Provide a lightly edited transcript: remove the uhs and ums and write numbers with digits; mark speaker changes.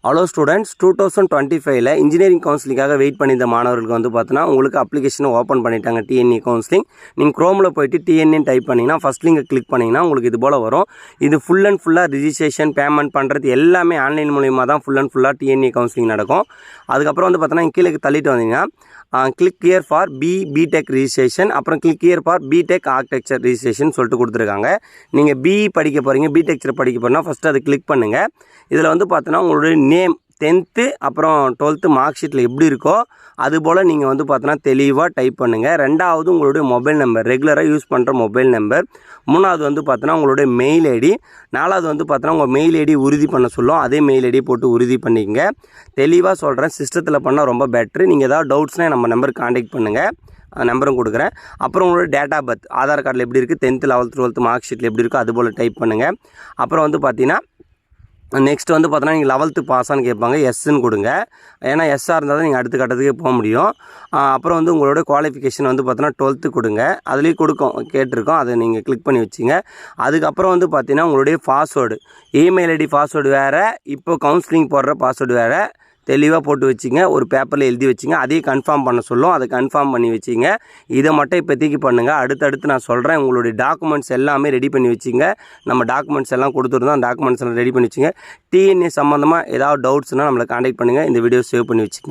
Speaker 1: Hello students, 2025 engineering கவுன்சிலிங்காக wait பண்ணியிருந்த மாணவர்களுக்கு வந்து பார்த்தீங்கன்னா உங்களுக்கு அப்ளிகேஷனை ஓப்பன் பண்ணிட்டாங்க. டிஎன்இ கவுன்சிலிங் நீங்கள் க்ரோமில் போய்ட்டு டிஎன்இன்னு டைப் பண்ணிங்கன்னா ஃபஸ்ட் லிங்கை கிளிக் பண்ணிங்கன்னா உங்களுக்கு இது போல் வரும். இது ஃபுல் அண்ட் ஃபுல்லாக ரிஜிஸ்ட்ரேஷன் பேமெண்ட் பண்ணுறது எல்லாமே ஆன்லைன் மூலிமா தான் ஃபுல் அண்ட் ஃபுல்லாக டிஎன்இ கவுன்சிலிங் நடக்கும். அதுக்கப்புறம் வந்து பார்த்தீங்கன்னா கீழே தள்ளிட்டு வந்தீங்கன்னா click here for BTech registration, அப்புறம் click here for BTech architecture registration சொல்லிட்டு கொடுத்துருக்காங்க. நீங்கள் பிஇ படிக்க போகிறீங்க, பிடெக்சர் படிக்க போகிறீங்கன்னா ஃபஸ்ட்டு அதை கிளிக் பண்ணுங்கள். இதில் வந்து பார்த்தீங்கன்னா உங்களுடைய நேம் 10th அப்புறம் 12th மார்க் ஷீட்டில் எப்படி இருக்கோ அதுபோல் நீங்கள் வந்து பார்த்தீங்கன்னா தெளிவாக டைப் பண்ணுங்கள். ரெண்டாவது உங்களுடைய மொபைல் நம்பர், ரெகுலராக யூஸ் பண்ணுற மொபைல் நம்பர். மூணாவது வந்து பார்த்தீங்கன்னா உங்களுடைய மெயில் ஐடி. நாலாவது வந்து பார்த்தீங்கன்னா உங்கள் மெயில் ஐடி உறுதி பண்ண சொல்லும், அதே மெயில் ஐடி போட்டு உறுதி பண்ணிக்கங்க. தெளிவாக சொல்கிறேன், சிஸ்டத்தில் பண்ணால் ரொம்ப பெட்ரு. நீங்கள் ஏதாவது டவுட்ஸ்னால் நம்ம நம்பருக்கு காண்டாக்ட் பண்ணுங்கள், நம்பரும் கொடுக்குறேன். அப்புறம் உங்களோட டேட் ஆஃப் பர்த், ஆதார் கார்டில் எப்படி இருக்குது, 10th 11th 12th மார்க் ஷீட்டில் எப்படி இருக்கோ அதுபோல் டைப் பண்ணுங்கள். அப்புறம் வந்து பார்த்தீங்கன்னா நெக்ஸ்ட் வந்து பார்த்தோன்னா நீங்கள் 11th பாஸான்னு கேட்பாங்க, எஸ்ன்னு கொடுங்க. ஏன்னா எஸ்ஸாக இருந்தால் தான் நீங்கள் அடுத்த கட்டத்துக்கே போக முடியும். அப்புறம் வந்து உங்களோட குவாலிஃபிகேஷன் வந்து பார்த்தோன்னா 12th கொடுங்க, அதுலேயும் கேட்டிருக்கோம், அதை நீங்கள் கிளிக் பண்ணி வச்சுங்க. அதுக்கப்புறம் வந்து பார்த்தீங்கன்னா உங்களுடைய பாஸ்வேர்டு, இமெயில் ஐடி பாஸ்வேர்டு வேறு, இப்போ கவுன்சிலிங் போடுற பாஸ்வேர்டு வேறு, தெளிவாக போட்டு வச்சுங்க. ஒரு பேப்பரில் எழுதி வச்சுங்க, அதையும் கன்ஃபார்ம் பண்ண சொல்லும், அதை கன்ஃபார்ம் பண்ணி வச்சுங்க. இதை மட்டும் இப்போதைக்கு பண்ணுங்கள். அடுத்தடுத்து நான் சொல்கிறேன். உங்களுடைய டாக்குமெண்ட்ஸ் எல்லாமே ரெடி பண்ணி வச்சுங்க. நம்ம டாக்குமெண்ட்ஸ் எல்லாம் கொடுத்துருந்தோம், அந்த டாக்குமெண்ட்ஸ் எல்லாம் ரெடி பண்ணி வச்சுங்க. டிஎன்ஏ சம்மந்தமாக ஏதாவது டவுட்ஸ்னால் நம்மளை காண்டாக்ட் பண்ணுங்கள். இந்த வீடியோ சேவ் பண்ணி வச்சுங்க.